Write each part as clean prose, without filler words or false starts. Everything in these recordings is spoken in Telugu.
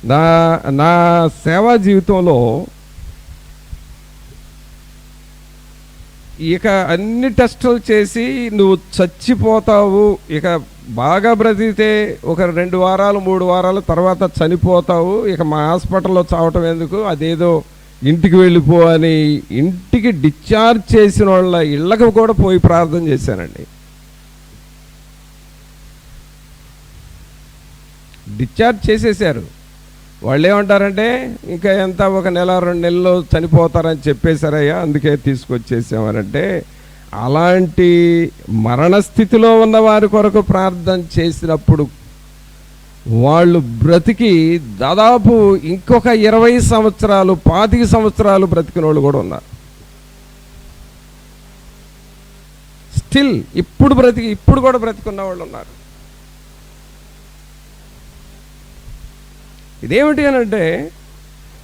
నా నా సేవా జీవితంలో ఇక అన్ని టెస్టులు చేసి నువ్వు చచ్చిపోతావు, ఇక బాగా బ్రతికితే ఒక 2 వారాలు 3 వారాల తర్వాత చనిపోతావు, ఇక మా హాస్పిటల్లో చావటం ఎందుకు, అదేదో ఇంటికి వెళ్ళిపో అని ఇంటికి డిశ్చార్జ్ చేసిన వాళ్ళ ఇళ్ళకు కూడా పోయి ప్రార్థన చేశానండి. డిశ్చార్జ్ చేసేసారు. వాళ్ళు ఏమంటారంటే ఇంకా ఎంత ఒక 1-2 నెలల్లో చనిపోతారని చెప్పేశారయ్యా, అందుకే తీసుకొచ్చేసామనంటే, అలాంటి మరణస్థితిలో ఉన్న వారి కొరకు ప్రార్థన చేసినప్పుడు వాళ్ళు బ్రతికి దాదాపు ఇంకొక 20 సంవత్సరాలు 25 సంవత్సరాలు బ్రతికిన వాళ్ళు కూడా ఉన్నారు. స్టిల్ ఇప్పుడు కూడా బ్రతికున్న వాళ్ళు ఉన్నారు. ఇదేమిటి అని అంటే,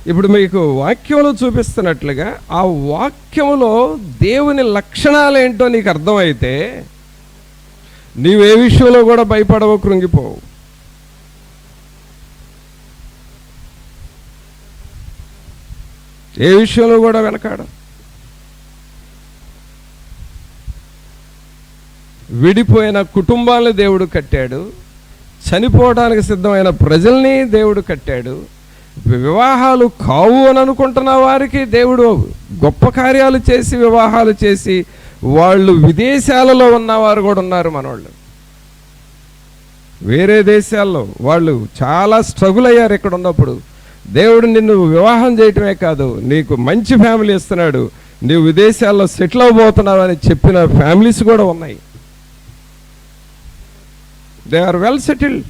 ఇప్పుడు మీకు వాక్యంలో చూపిస్తున్నట్లుగా ఆ వాక్యంలో దేవుని లక్షణాలు ఏంటో నీకు అర్థమైతే నీవే విషయంలో కూడా భయపడవు, కృంగిపోవు. ఏ విషయంలో కూడా వెనకాడు. విడిపోయిన కుటుంబాలను దేవుడు కట్టాడు, చనిపోవడానికి సిద్ధమైన ప్రజల్ని దేవుడు కట్టాడు. వివాహాలు కావు అని అనుకుంటున్న వారికి దేవుడు గొప్ప కార్యాలు చేసి వివాహాలు చేసి వాళ్ళు విదేశాలలో ఉన్నవారు కూడా ఉన్నారు. మనవాళ్ళు వేరే దేశాల్లో వాళ్ళు చాలా స్ట్రగుల్ అయ్యారు. ఇక్కడ ఉన్నప్పుడు దేవుడు నిన్ను వివాహం చేయటమే కాదు, నీకు మంచి ఫ్యామిలీ ఇస్తున్నాడు, నీవు విదేశాల్లో సెటిల్ అవబోతున్నావు అని చెప్పిన ఫ్యామిలీస్ కూడా ఉన్నాయి. They are well settled.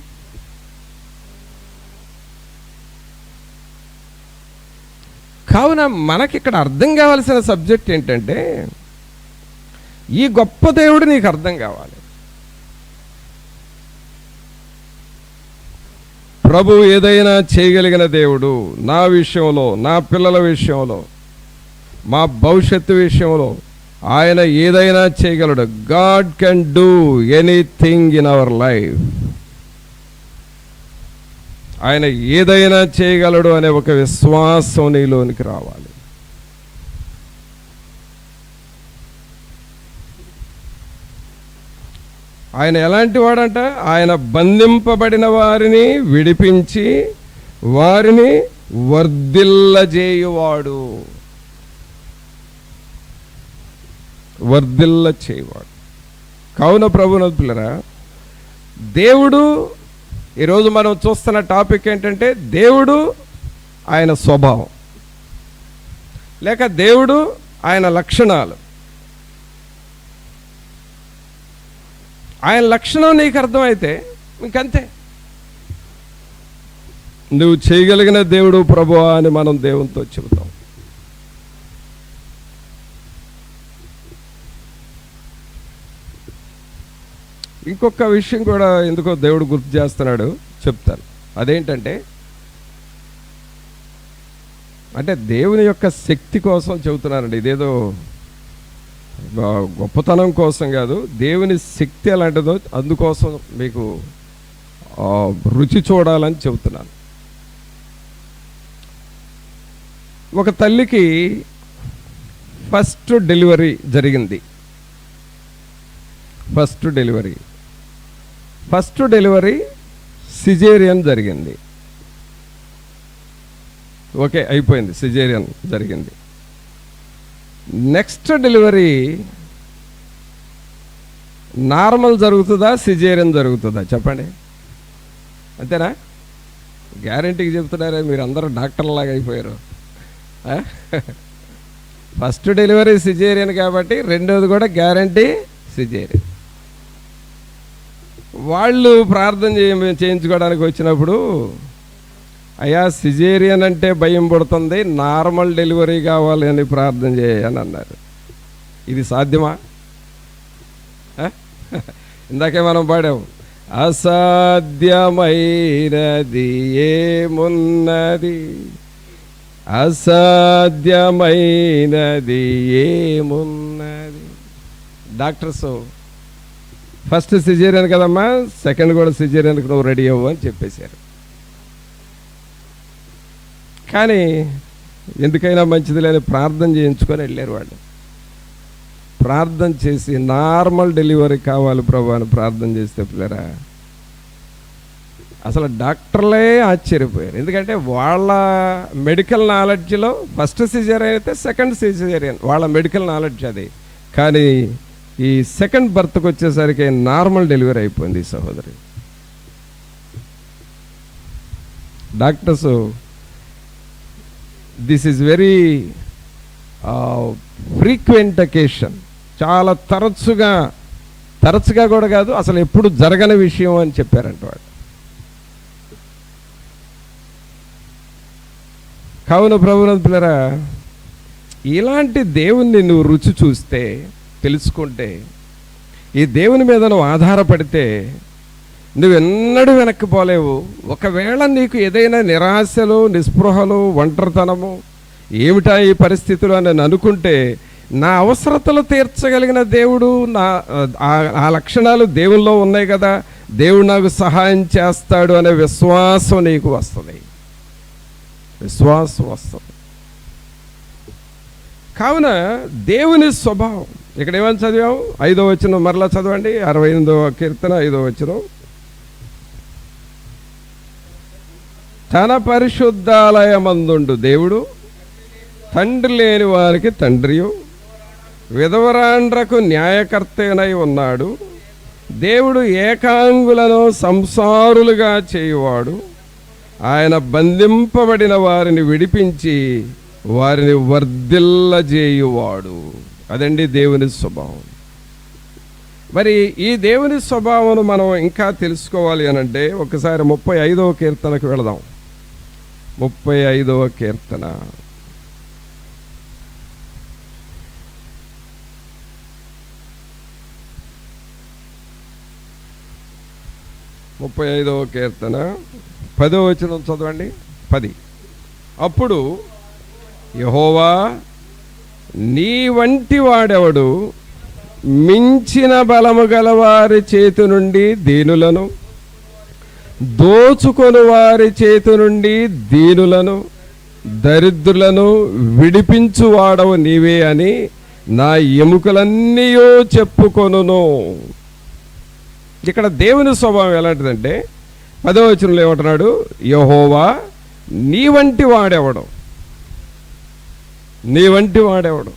కావున మనకి ఇక్కడ అర్థం కావాల్సిన సబ్జెక్ట్ ఏంటంటే, ఈ గొప్ప దేవుడు నీకు అర్థం కావాలి. ప్రభు ఏదైనా చేయగలిగిన దేవుడు. నా విషయంలో, నా పిల్లల విషయంలో, మా భవిష్యత్తు విషయంలో ఆయన ఏదైనా చేయగలడు. God can do anything in our life. ఆయన ఏదైనా చేయగలడు అనే ఒక విశ్వాసం నీలోనికి రావాలి. ఆయన ఎలాంటి వాడంట? ఆయన బంధింపబడిన వారిని విడిపించి వారిని వర్ధిల్లజేయువాడు. వర్ధిల్ల చేయవాడు. కావున ప్రభువుని పిల్లరా, దేవుడు ఈరోజు మనం చూస్తున్న టాపిక్ ఏంటంటే, దేవుడు ఆయన స్వభావం లేక దేవుడు ఆయన లక్షణాలు. ఆయన లక్షణం నీకు అర్థమైతే ఇంకంతే, నువ్వు చేయగలిగిన దేవుడు ప్రభువా అని మనం దేవునితో చెబుతాం. ఇంకొక విషయం కూడా ఎందుకో దేవుడు గుర్తు చేస్తున్నాడు, చెప్తాను. అదేంటంటే, అంటే దేవుని యొక్క శక్తి కోసం చెబుతున్నానండి. ఇదేదో గొప్పతనం కోసం కాదు, దేవుని శక్తి ఎలాంటిదో అందుకోసం మీకు రుచి చూడాలని చెబుతున్నాను. ఒక తల్లికి ఫస్ట్ డెలివరీ జరిగింది. ఫస్ట్ డెలివరీ సిజేరియన్ జరిగింది. ఓకే, అయిపోయింది, సిజేరియన్ జరిగింది. నెక్స్ట్ డెలివరీ నార్మల్ జరుగుతుందా, సిజేరియన్ జరుగుతుందా? చెప్పండి, అంతేనా? గ్యారంటీకి చెప్తున్నారే, మీరు అందరూ డాక్టర్లాగా అయిపోయారు. ఫస్ట్ డెలివరీ సిజేరియన్ కాబట్టి రెండోది కూడా గ్యారంటీ సిజేరియన్. వాళ్ళు ప్రార్థన చేయించుకోవడానికి వచ్చినప్పుడు, అయ్యా సిజేరియన్ అంటే భయం పడుతుంది, నార్మల్ డెలివరీ కావాలి అని ప్రార్థన చేయని అన్నారు. ఇది సాధ్యమా? ఇందాకే మనం పాడాము, అసాధ్యమైనది ఏమున్నది, అసాధ్యమైనది ఏమున్నది. డాక్టర్స్ ఫస్ట్ సిజేరియన్ కదమ్మా, సెకండ్ కూడా సిజేరియన్కి నువ్వు రెడీ అవ్వు అని చెప్పేశారు. కానీ ఎందుకైనా మంచిది లేని ప్రార్థన చేయించుకొని వెళ్ళారు వాళ్ళు. ప్రార్థన చేసి నార్మల్ డెలివరీ కావాలి ప్రభు అని ప్రార్థన చేస్తే పిల్లరా, అసలు డాక్టర్లే ఆశ్చర్యపోయారు. ఎందుకంటే వాళ్ళ మెడికల్ నాలెడ్జ్లో ఫస్ట్ సిజేరియన్ అయితే సెకండ్ సిజేరియన్, వాళ్ళ మెడికల్ నాలెడ్జ్ అది. కానీ ఈ సెకండ్ బర్త్కి వచ్చేసరికి నార్మల్ డెలివరీ అయిపోయింది ఈ సహోదరి. Doctors, this is very frequent occasion, చాలా తరచుగా కూడా కాదు, అసలు ఎప్పుడు జరగని విషయం అని చెప్పారంట వాడు. కావున ప్రభునందు పిల్లరా, ఇలాంటి దేవుణ్ణి నువ్వు రుచి చూస్తే, తెలుసుకుంటే, ఈ దేవుని మీద నువ్వు ఆధారపడితే నువ్వెన్నడూ వెనక్కి పోలేవు. ఒకవేళ నీకు ఏదైనా నిరాశలు, నిస్పృహలు, ఒంటరితనము, ఏమిటా ఈ పరిస్థితులు అని నేను అనుకుంటే, నా అవసరతలు తీర్చగలిగిన దేవుడు, ఆ లక్షణాలు దేవుల్లో ఉన్నాయి కదా, దేవుడు నాకు సహాయం చేస్తాడు అనే విశ్వాసం నీకు వస్తుంది. విశ్వాసం వస్తుంది. కావున దేవుని స్వభావం ఇక్కడ ఏమని చదివాము? 5వ వచనం మరలా చదవండి. 68వ కీర్తన 5వ వచనం. తన పరిశుద్ధాలయమందుండు దేవుడు తండ్రి లేని వారికి తండ్రియు, విధవరాండ్రకు న్యాయకర్తనై ఉన్నాడు. దేవుడు ఏకాంగులను సంసారులుగా చేయువాడు. ఆయన బంధింపబడిన వారిని విడిపించి వారిని వర్ధిల్లజేయువాడు. అదండి దేవుని స్వభావం. మరి ఈ దేవుని స్వభావం మనం ఇంకా తెలుసుకోవాలి అనంటే ఒకసారి 35వ కీర్తనకు వెళదాం. 35వ కీర్తన. ముప్పై 35వ కీర్తన 10వ వచనం చదవండి. 10. అప్పుడు యెహోవా, నీ వంటి వాడెవడు? మించిన బలము గల వారి చేతి నుండి దీనులను, దోచుకొని వారి చేతి నుండి దీనులను, దరిద్రులను విడిపించువాడవు నీవే అని నా ఎముకలన్నీ చెప్పుకొనును. ఇక్కడ దేవుని స్వభావం ఎలాంటిదంటే 10వ వచనంలో ఏమంటున్నాడు? యెహోవా, నీ వంటి వాడెవడు? నీ వంటి వాడెవడు?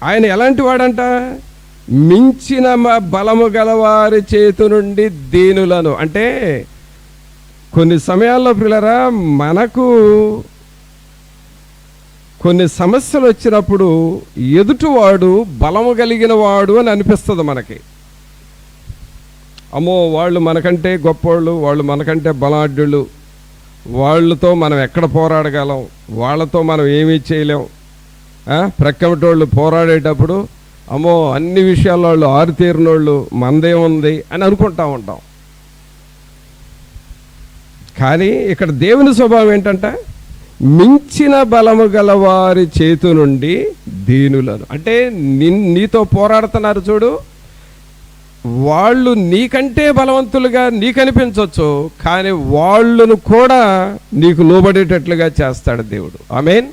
ఆయన ఎలాంటి వాడంట? మించిన బలము గలవారి చేతి నుండి దీనులను. అంటే కొన్ని సమయాల్లో పిల్లరా, మనకు కొన్ని సమస్యలు వచ్చినప్పుడు ఎదుటివాడు బలము కలిగిన వాడు అని అనిపిస్తుంది మనకి. అమ్మో, వాళ్ళు మనకంటే గొప్పవాళ్ళు, వాళ్ళు మనకంటే బలాఢ్యులు, వాళ్ళతో మనం ఎక్కడ పోరాడగలం, వాళ్ళతో మనం ఏమీ చేయలేం. ప్రక్కమటోళ్ళు పోరాడేటప్పుడు అమ్మో అన్ని విషయాల్లో వాళ్ళు ఆరితేరినోళ్ళు, మనదేముంది అని అనుకుంటా ఉంటాం. కానీ ఇక్కడ దేవుని స్వభావం ఏంటంట? మించిన బలము గల వారి చేతి నుండి దీనులను. అంటే నీతో పోరాడుతున్నారు చూడు, వాళ్ళు నీకంటే బలవంతులుగా నీకు అనిపించవచ్చు, కానీ వాళ్ళను కూడా నీకు లోబడేటట్లుగా చేస్తాడు దేవుడు. ఆమేన్.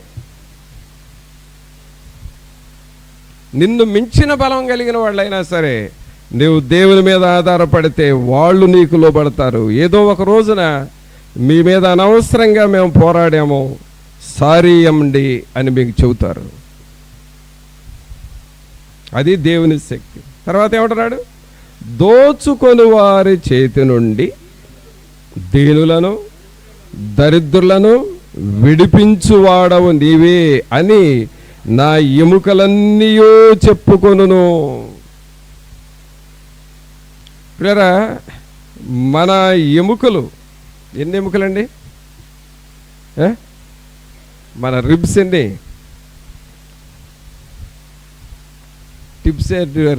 నిన్ను మించిన బలం కలిగిన వాళ్ళైనా సరే నువ్వు దేవుని మీద ఆధారపడితే వాళ్ళు నీకు లోబడతారు. ఏదో ఒక రోజున మీ మీద అనవసరంగా మేము పోరాడాము, సారీ అండి అని మీకు చెబుతారు. అది దేవుని శక్తి. తర్వాత ఏమంటున్నాడు? దోచుకొని వారి చేతి నుండి దీనులను, దరిద్రులను విడిపించువాడవు నీవే అని నా ఎముకలన్నీ చెప్పుకొనును. ప్రియరా, మన ఎముకలు ఎన్ని ఎముకలండి? మన రిబ్స్ ఎన్ని?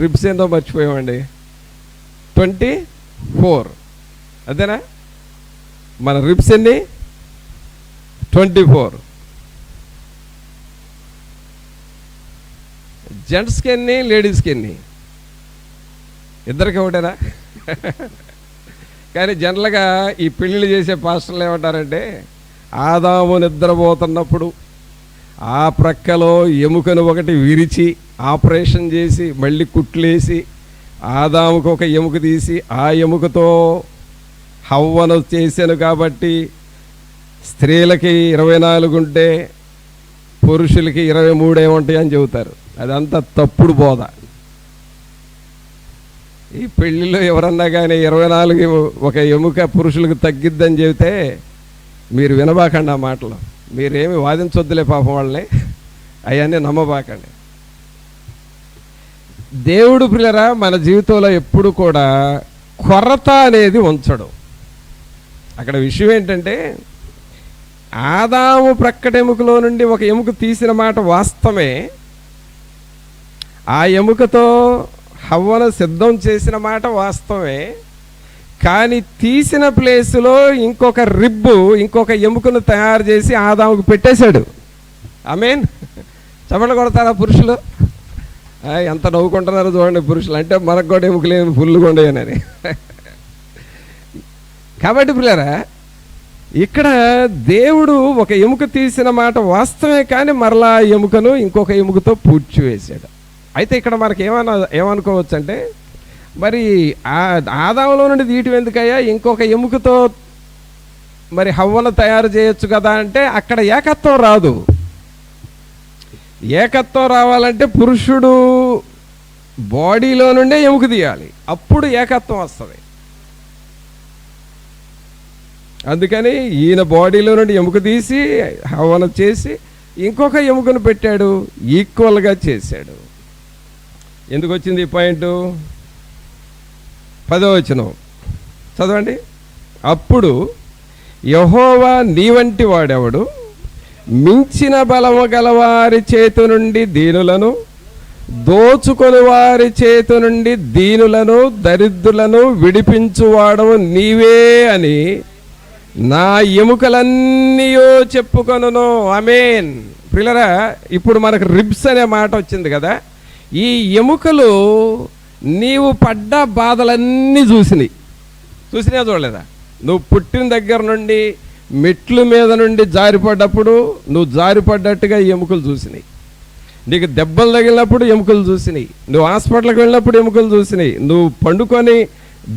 రిబ్స్ ఏందో మర్చిపోయామండి. 24. అదేనా? మన రిబ్స్ ఎన్ని? 24. జెంట్స్కి ఎన్ని, లేడీస్కి ఎన్ని? ఇద్దరికి ఒకటేనా? కానీ జనరల్గా ఈ పెళ్ళిళ్ళు చేసే పాస్టర్లు ఏమంటారంటే ఆదాము నిద్రపోతున్నప్పుడు ఆ ప్రక్కలో ఎముకను ఒకటి విరిచి ఆపరేషన్ చేసి మళ్ళీ కుట్లేసి ఆదాముకు ఒక ఎముక తీసి ఆ ఎముకతో హవ్వను చేశాను. కాబట్టి స్త్రీలకి 24 ఉంటే పురుషులకి 23 ఏముంటాయి అని చెబుతారు. అదంతా తప్పుడు బోధ. ఈ పెళ్ళిలో ఎవరన్నా కానీ 24 ఒక ఎముక పురుషులకు తగ్గిద్దని చెబితే మీరు వినబాకండి ఆ మాటలు. మీరేమి వాదించొద్దులే పాపం వాళ్ళని, అవన్నీ నమ్మబాకండి. దేవుడు ప్రియులారా మన జీవితంలో ఎప్పుడు కూడా కొరత అనేది ఉంచడు. అక్కడ విషయం ఏంటంటే ఆదాము ప్రక్కటెముకలో నుండి ఒక ఎముక తీసిన మాట వాస్తవమే, ఆ ఎముకతో హవ్వను సిద్ధం చేసిన మాట వాస్తవమే. కానీ తీసిన ప్లేసులో ఇంకొక రిబ్బు, ఇంకొక ఎముకను తయారు చేసి ఆదాముకు పెట్టేశాడు. ఆమేన్. చప్పట్లు కొడతారా పురుషులు? ఎంత నవ్వుకుంటున్నారో చూడండి పురుషులు. అంటే మనకు కూడా ఎముకలేమి ఫుల్గా ఉండేయనని. కాబట్టి పిల్లరా, ఇక్కడ దేవుడు ఒక ఎముక తీసిన మాట వాస్తవమే, కానీ మరలా ఎముకను ఇంకొక ఎముకతో పూడ్చివేశాడు. అయితే ఇక్కడ మనకి ఏమనుకోవచ్చు అంటే, మరి ఆదాములో నుండి తీయటం ఎందుకయ్యా, ఇంకొక ఎముకతో మరి హవ్వను తయారు చేయొచ్చు కదా అంటే, అక్కడ ఏకత్వం రాదు. ఏకత్వం రావాలంటే పురుషుడు బాడీలో నుండే ఎముక తీయాలి, అప్పుడు ఏకత్వం వస్తుంది. అందుకని ఈయన బాడీలో నుండి ఎముక తీసి హవ్వను చేసి ఇంకొక ఎముకను పెట్టాడు, ఈక్వల్గా చేశాడు. ఎందుకు వచ్చింది ఈ పాయింట్? 10వ వచనం చదవండి. అప్పుడు యెహోవా నీ వంటి వాడెవడు, మించిన బలము గలవారి చేతి నుండి దీనులను, దోచుకొని వారి చేతి నుండి దీనులను దరిద్రులను విడిపించువాడవు నీవే అని నా ఎముకలన్నీయో చెప్పుకొనును. ఆమేన్. ప్రియులారా, ఇప్పుడు మనకు రిబ్స్ అనే మాట వచ్చింది కదా. ఈ ఎముకలు నీవు పడ్డ బాధలన్నీ చూసినా చూడలేదా? నువ్వు పుట్టిన దగ్గర నుండి మెట్ల మీద నుండి జారిపడ్డప్పుడు నువ్వు జారిపడ్డట్టుగా ఎముకలు చూసినాయి. నీకు దెబ్బలు తగిలినప్పుడు ఎముకలు చూసినాయి. నువ్వు హాస్పిటల్కి వెళ్ళినప్పుడు ఎముకలు చూసినాయి. నువ్వు పండుకొని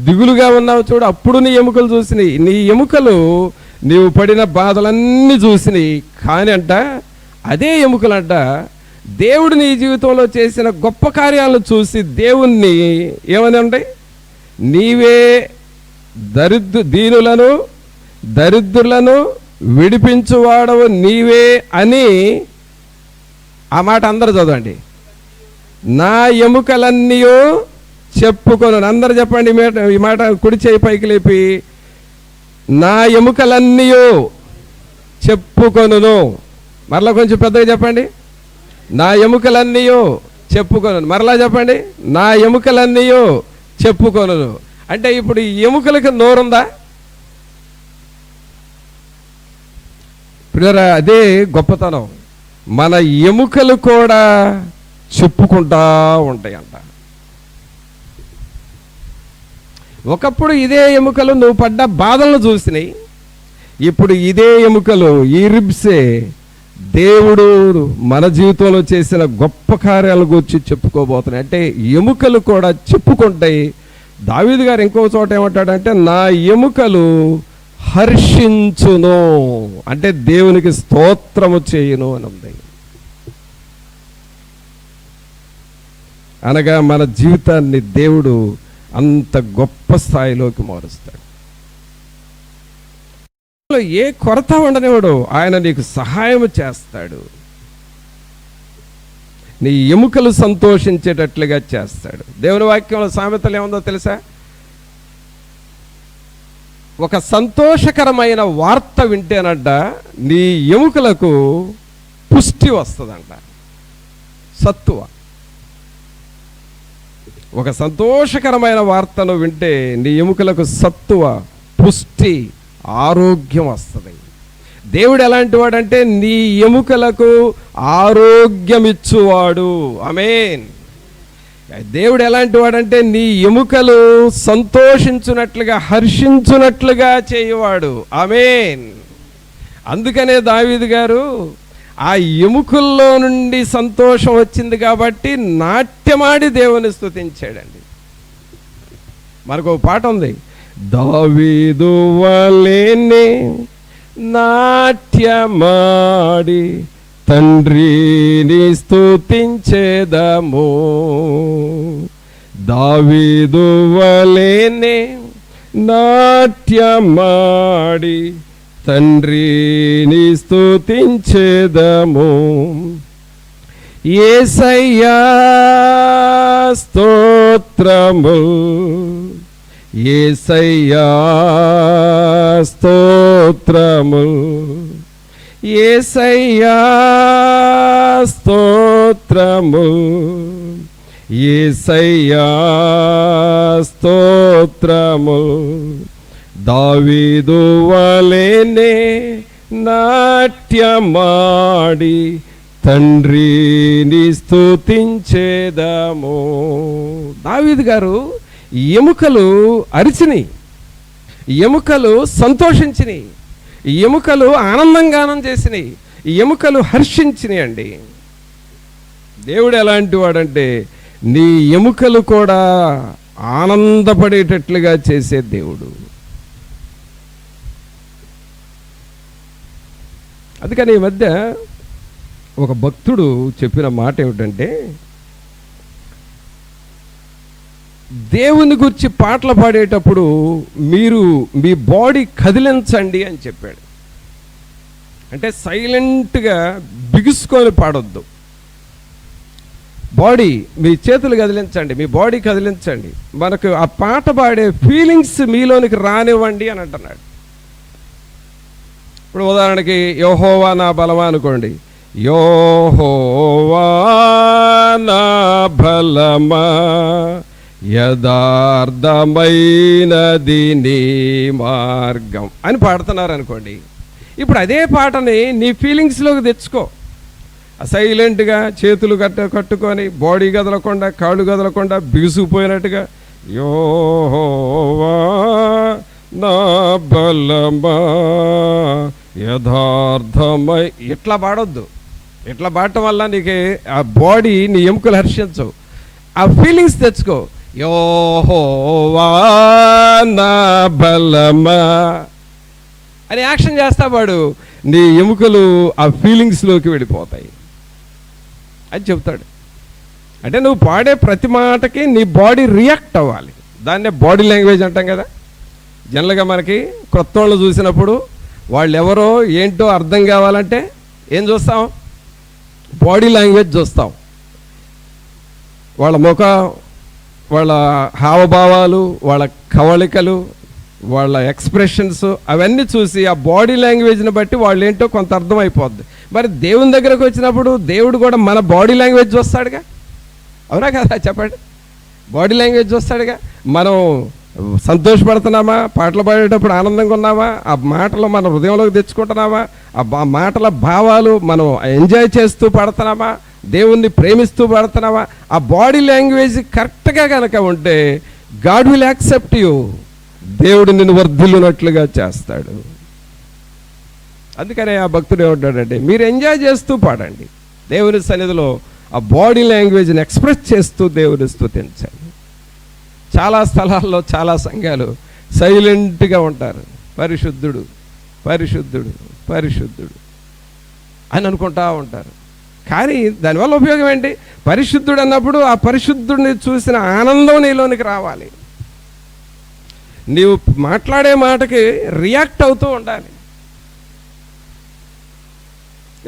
దిగులుగా ఉన్నావు చూడు, అప్పుడు నీ ఎముకలు చూసినాయి. నీ ఎముకలు నీవు పడిన బాధలన్నీ చూసినాయి. కానీ అంట అదే ఎముకలంట దేవుడు నీ జీవితంలో చేసిన గొప్ప కార్యాలను చూసి దేవుణ్ణి ఏమని ఉంటాయి, నీవే దీనులను దరిద్రులను విడిపించువాడవు నీవే అని. ఆ మాట అందరూ చదవండి. నా ఎముకలన్నీయో చెప్పుకొను. అందరూ చెప్పండి ఈ మాట. కుడి చేయి పైకి లేపి, నా ఎముకలన్నీయో చెప్పుకొను. మరలా కొంచెం పెద్దగా చెప్పండి. నా ఎముకలన్నీయో చెప్పుకొను. మరలా చెప్పండి, నా ఎముకలన్నీయో చెప్పుకొను. అంటే ఇప్పుడు ఈ ఎముకలకు నోరుందా? ప్రియరా, అదే గొప్పతనం. మన ఎముకలు కూడా చెప్పుకుంటా ఉంటాయి అంట. ఒకప్పుడు ఇదే ఎముకలు నువ్వు పడ్డ బాధలను చూసినాయి. ఇప్పుడు ఇదే ఎముకలు, ఈ రిబ్సే దేవుడు మన జీవితంలో చేసిన గొప్ప కార్యాల గురించి చెప్పుకోబోతున్నాయి. అంటే ఎముకలు కూడా చెప్పుకుంటాయి. దావీదు గారు ఇంకో చోట ఏమంటాడంటే, నా ఎముకలు హర్షించును, అంటే దేవునికి స్తోత్రము చేయును అని ఉంది. అనగా మన జీవితాన్ని దేవుడు అంత గొప్ప స్థాయిలోకి మారుస్తాడు. ఏ కొరత ఉండనివాడు, ఆయన నీకు సహాయం చేస్తాడు. నీ ఎముకలు సంతోషించేటట్లుగా చేస్తాడు. దేవుని వాక్యంలో సామెతలు ఏముందో తెలుసా? ఒక సంతోషకరమైన వార్త వింటేనంట నీ ఎముకలకు పుష్టి వస్తుందంట, సత్తువ. ఒక సంతోషకరమైన వార్తను వింటే నీ ఎముకలకు సత్తువ, పుష్టి, ఆరోగ్యం వస్తుంది. దేవుడు ఎలాంటి వాడంటే నీ ఎముకలకు ఆరోగ్యం ఇచ్చువాడు. ఆమేన్. దేవుడు ఎలాంటి వాడంటే నీ ఎముకలు సంతోషించున్నట్లుగా, హర్షించున్నట్లుగా చేయవాడు. ఆమేన్. అందుకనే దావీదు గారు ఆ ఎముకల్లో నుండి సంతోషం వచ్చింది కాబట్టి నాట్యమాడి దేవుని స్తుతించాడండి. మనకు ఒక పాట ఉంది, దావీదు వలెనే నాట్యమాడి తండ్రిని స్తుతించేదము, దావీదు వలెనే నాట్యమాడి తండ్రిని స్తుతించేదము, యేసయ్యా స్తోత్రము, యేసయ్యా స్తోత్రము, యేసయ్యా స్తోత్రము, యేసయ్యా స్తోత్రము, దావీదు వలెనే నాట్యమాడి తండ్రిని స్తుతించేదము. దావీదు గారు ఎముకలు అరిచినాయి, ఎముకలు సంతోషించినాయి, ఎముకలు ఆనందంగానం చేసినాయి, ఎముకలు హర్షించినాయి అండి. దేవుడు ఎలాంటి వాడంటే నీ ఎముకలు కూడా ఆనందపడేటట్లుగా చేసే దేవుడు. అందుకని ఈ మధ్య ఒక భక్తుడు చెప్పిన మాట ఏమిటంటే, దేవుని గురించి పాటలు పాడేటప్పుడు మీరు మీ బాడీ కదిలించండి అని చెప్పాడు. అంటే సైలెంట్గా బిగుసుకొని పాడొద్దు, బాడీ మీ చేతులు కదిలించండి, మీ బాడీ కదిలించండి, మనకు ఆ పాట పాడే ఫీలింగ్స్ మీలోనికి రానివ్వండి అని అంటున్నాడు. ఇప్పుడు ఉదాహరణకి యెహోవా నా బలమా అనుకోండి, యెహోవా నా బలమా యథార్థమైనది నీ మార్గం అని పాడుతున్నారు అనుకోండి. ఇప్పుడు అదే పాటని నీ ఫీలింగ్స్లోకి తెచ్చుకో, సైలెంట్గా చేతులు కట్టుకొని బాడీ కదలకుండా కాళ్ళు కదలకుండా బిగుసుకుపోయినట్టుగా యెహోవా నా బలమా యథార్థమై ఇట్లా పాడొద్దు. ఇట్లా పాడటం వల్ల నీకు ఆ బాడీ నీ ఎముకలు హర్షించవు, ఆ ఫీలింగ్స్ తెచ్చుకో, యెహోవా నా బలమా అని యాక్షన్ చేస్తా వాడు, నీ ఎముకలు ఆ ఫీలింగ్స్లోకి వెళ్ళిపోతాయి అని చెప్తాడు. అంటే నువ్వు పాడే ప్రతి మాటకి నీ బాడీ రియాక్ట్ అవ్వాలి, దాన్నే బాడీ లాంగ్వేజ్ అంటాం కదా. జనరల్గా మనకి కొత్త వాళ్ళు చూసినప్పుడు వాళ్ళు ఎవరో ఏంటో అర్థం కావాలంటే ఏం చూస్తాం, బాడీ లాంగ్వేజ్ చూస్తాం. వాళ్ళ ముఖం, వాళ్ళ హావభావాలు, వాళ్ళ కవళికలు, వాళ్ళ ఎక్స్ప్రెషన్స్ అవన్నీ చూసి ఆ బాడీ లాంగ్వేజ్ని బట్టి వాళ్ళు ఏంటో కొంత అర్థం అయిపోద్ది. మరి దేవుని దగ్గరకు వచ్చినప్పుడు దేవుడు కూడా మన బాడీ లాంగ్వేజ్ చూస్తాడుగా, అవునా కదా చెప్పండి? బాడీ లాంగ్వేజ్ చూస్తాడుగా. మనం సంతోషపడుతున్నామా, పాటలు పాడేటప్పుడు ఆనందంగా ఉన్నామా, ఆ మాటలు మన హృదయంలోకి తెచ్చుకుంటున్నామా, ఆ మాటల భావాలు మనం ఎంజాయ్ చేస్తూ పాడుతున్నామా, దేవుణ్ణి ప్రేమిస్తూ పాడుతున్నావా, ఆ బాడీ లాంగ్వేజ్ కరెక్ట్గా కనుక ఉంటే గాడ్ విల్ యాక్సెప్ట్ యూ, దేవుడు నిన్ను వర్ధిల్లునట్లుగా చేస్తాడు. అందుకనే ఆ భక్తుడు ఏమంటాడంటే, మీరు ఎంజాయ్ చేస్తూ పాడండి, దేవుని సన్నిధిలో ఆ బాడీ లాంగ్వేజ్ని ఎక్స్ప్రెస్ చేస్తూ దేవుని స్తుతించండి. చాలా స్థలాల్లో చాలా సంఘాలు సైలెంట్గా ఉంటారు, పరిశుద్ధుడు పరిశుద్ధుడు పరిశుద్ధుడు అని అనుకుంటా ఉంటారు. కానీ దానివల్ల ఉపయోగం ఏంటి? పరిశుద్ధుడు అన్నప్పుడు ఆ పరిశుద్ధుడిని చూసిన ఆనందం నీలోనికి రావాలి, నీవు మాట్లాడే మాటకి రియాక్ట్ అవుతూ ఉండాలి.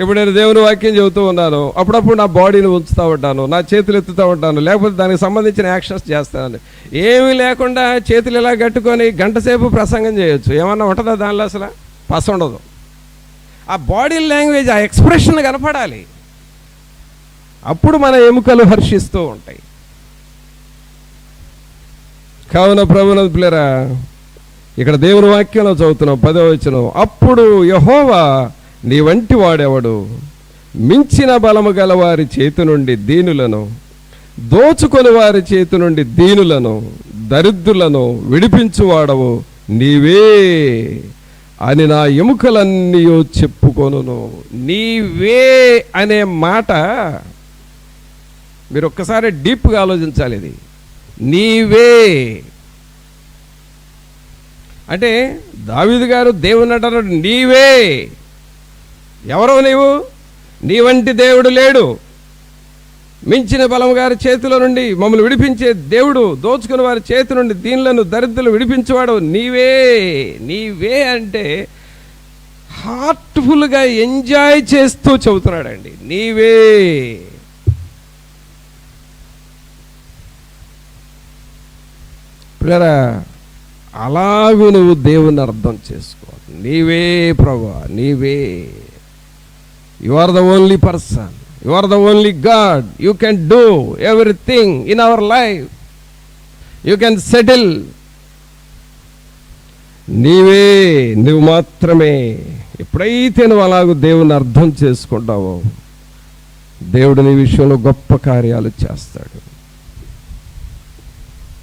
ఇప్పుడు నేను దేవుని వాక్యం చెబుతూ ఉన్నాను, అప్పుడప్పుడు నా బాడీని ఉంచుతూ ఉంటాను, నా చేతులు ఎత్తుతూ ఉంటాను, లేకపోతే దానికి సంబంధించిన యాక్షన్స్ చేస్తాను. ఏమీ లేకుండా చేతులు ఇలా కట్టుకొని గంట సేపు ప్రసంగం చేయొచ్చు, ఏమన్నా ఉంటుందా దానిలో? అసలు పస ఉండదు. ఆ బాడీ లాంగ్వేజ్, ఆ ఎక్స్ప్రెషన్ కనపడాలి, అప్పుడు మన ఎముకలు హర్షిస్తూ ఉంటాయి. కావున ప్రభువునందు ప్రియులారా, ఇక్కడ దేవుని వాక్యంలో చదువుతున్నాం 10వ వచనం, అప్పుడు యెహోవా నీ వంటి వాడెవడు, మించిన బలము గల వారి చేతి నుండి దీనులను, దోచుకొని వారి చేతి నుండి దీనులను దరిద్రులను విడిపించువాడవు నీవే, అని నా ఎముకలన్నీ చెప్పుకొనును. నీవే అనే మాట మీరు ఒక్కసారి డీప్గా ఆలోచించాలి. ఇది నీవే అంటే దావీదు గారు దేవుని అంటారు, నీవే. ఎవరో నీవు? నీ వంటి దేవుడు లేడు. మించిన బలం గారి చేతిలో నుండి మమ్మల్ని విడిపించే దేవుడు, దోచుకుని వారి చేతి నుండి దీనులను దరిద్రులు విడిపించేవాడు నీవే. నీవే అంటే హార్ట్ఫుల్గా ఎంజాయ్ చేస్తూ చెబుతున్నాడండి, నీవే. పిల్లరా, అలాగూ నువ్వు దేవుని అర్థం చేసుకో. నీవే ప్రభువా, నీవే. You are the only person, you are the only God. You can do everything in our life. You can settle. నీవే, నువ్వు మాత్రమే. ఎప్పుడైతే నువ్వు అలాగూ దేవుని అర్థం చేసుకుంటావో దేవుడు నీ విషయంలో గొప్ప కార్యాలు చేస్తాడు.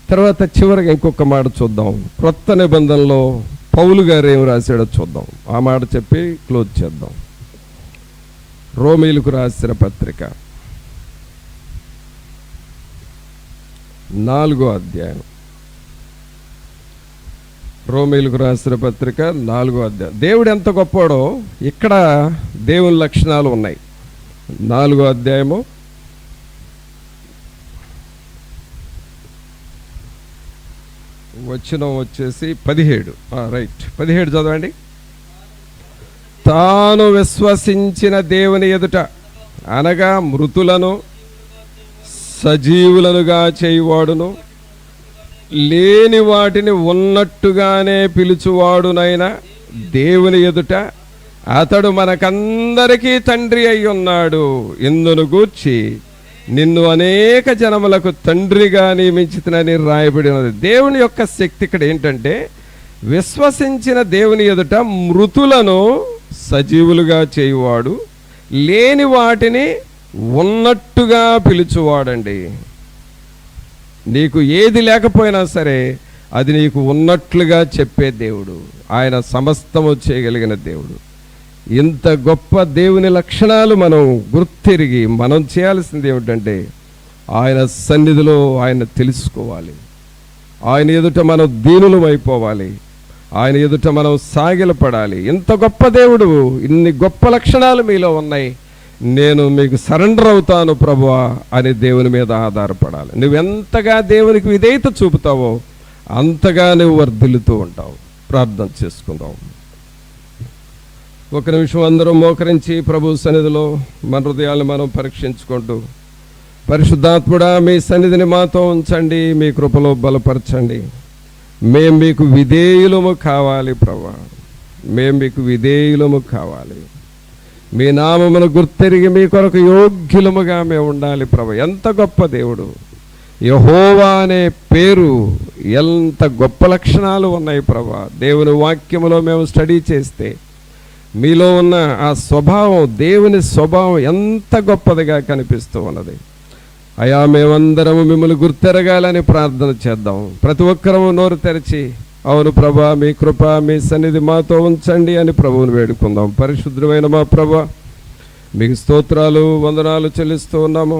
తర్వాత చివరిగా ఇంకొక మాట చూద్దాం. క్రొత్త నిబంధనలో పౌలు గారు ఏం రాశాడో చూద్దాం. ఆ మాట చెప్పి క్లోజ్ చేద్దాం. రోమీయులకు రాసిన పత్రిక 4వ అధ్యాయం. రోమీయులకు రాసిన పత్రిక 4వ అధ్యాయం. దేవుడు ఎంత గొప్పవాడో ఇక్కడ దేవుని లక్షణాలు ఉన్నాయి. 4వ అధ్యాయము వచనం వచ్చేసి 17. రైట్, 17 చదవండి. తాను విశ్వసించిన దేవుని ఎదుట అనగా మృతులను సజీవులనుగా చేయువాడును, లేని వాటిని ఉన్నట్టుగానే పిలుచువాడునైనా దేవుని ఎదుట అతడు మనకందరికీ తండ్రి అయి ఉన్నాడు. ఇందును గూర్చి నిన్ను అనేక జనములకు తండ్రిగా నియమించుతునని రాయబడి ఉన్నది. దేవుని యొక్క శక్తి ఇక్కడ ఏంటంటే, విశ్వసించిన దేవుని ఎదుట మృతులను సజీవులుగా చేయువాడు, లేని వాటిని ఉన్నట్టుగా పిలుచువాడండి. నీకు ఏది లేకపోయినా సరే అది నీకు ఉన్నట్లుగా చెప్పే దేవుడు. ఆయన సమస్తము చేయగలిగిన దేవుడు. ఇంత గొప్ప దేవుని లక్షణాలు మనం గుర్తిరిగి మనం చేయాల్సింది ఏమిటంటే, ఆయన సన్నిధిలో ఆయన తెలుసుకోవాలి. ఆయన ఎదుట మనం దీనులం అయిపోవాలి. ఆయన ఎదుట మనం సాగిలపడాలి. ఇంత గొప్ప దేవుడు, ఇన్ని గొప్ప లక్షణాలు మీలో ఉన్నాయి, నేను మీకు సరెండర్ అవుతాను ప్రభువా అని దేవుని మీద ఆధారపడాలి. నువ్వెంతగా దేవునికి విధేయత చూపుతావో అంతగా నువ్వు వర్ధిల్లుతూ ఉంటావు. ప్రార్థన చేసుకుందాం. ఒక నిమిషం అందరం మోకరించి ప్రభు సన్నిధిలో మన హృదయాలను మనం పరీక్షించుకుంటూ, పరిశుద్ధాత్ముడా మీ సన్నిధిని మాతో ఉంచండి, మీ కృపలో బలపరచండి. మేము మీకు విధేయులము కావాలి ప్రభువా, మేము మీకు విధేయులము కావాలి. మీ నామమును గుర్తెరిగి మీ కొరకు యోగ్యులముగా మేము ఉండాలి ప్రభు. ఎంత గొప్ప దేవుడు! యెహోవా అనే పేరు, ఎంత గొప్ప లక్షణాలు ఉన్నాయి ప్రభు. దేవుని వాక్యములో మేము స్టడీ చేస్తే మీలో ఉన్న ఆ స్వభావం, దేవుని స్వభావం ఎంత గొప్పదిగా కనిపిస్తూ ఉన్నది. అయా, మేమందరము మిమ్మల్ని గుర్తెరగాలని ప్రార్థన చేద్దాం. ప్రతి ఒక్కరము నోరు తెరిచి, అవును ప్రభా మీ కృప మీ సన్నిధి మాతో ఉంచండి అని ప్రభువుని వేడుకుందాం. పరిశుద్ధమైన మా ప్రభా, మీకు స్తోత్రాలు వందనాలు చెల్లిస్తూ ఉన్నాము.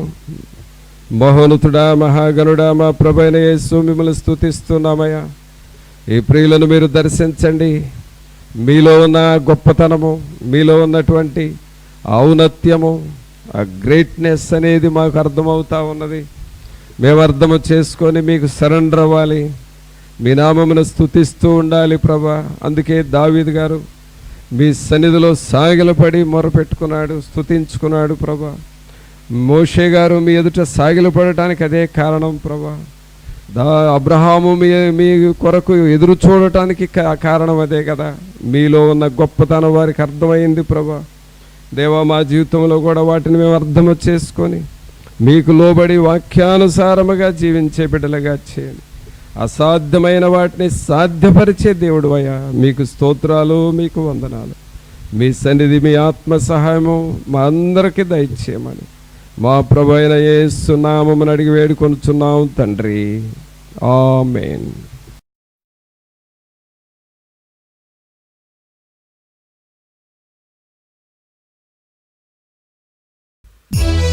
మహోన్నతుడా మహాగణుడా మా ప్రభైన యేసు, మిమ్మల్ని స్తుతిస్తున్నామయ్యా. ఈ ప్రియులను మీరు దర్శించండి. మీలో ఉన్న గొప్పతనము, మీలో ఉన్నటువంటి ఔన్నత్యము, ఆ గ్రేట్నెస్ అనేది మాకు అర్థమవుతా ఉన్నది. మేము అర్థము చేసుకొని మీకు సరెండర్ అవ్వాలి, మీ నామమును స్తుతిస్తూ ఉండాలి ప్రభా. అందుకే దావీదు గారు మీ సన్నిధిలో సాగిలపడి మొరపెట్టుకున్నాడు, స్తుతించుకున్నాడు ప్రభా. మోషే గారు మీ ఎదుట సాగిలపడటానికి అదే కారణం ప్రభా. అబ్రహాము మీ కొరకు ఎదురు చూడటానికి కారణం అదే కదా. మీలో ఉన్న గొప్పతనం వారికి అర్థమైంది ప్రభా. దేవా, మా జీవితంలో కూడా వాటిని మేము అర్థము చేసుకొని మీకు లోబడి వాక్యానుసారముగా జీవించే బిడ్డలుగా చేయండి. అసాధ్యమైన వాటిని సాధ్యపరిచే దేవుడు అయ్యా, మీకు స్తోత్రాలు, మీకు వందనాలు. మీ సన్నిధి, మీ ఆత్మ సహాయము మా అందరికీ దయచేయమని మా ప్రభు అయిన యేసు నామమున అడిగి వేడుకొనుచున్నాం తండ్రి. ఆమేన్. you.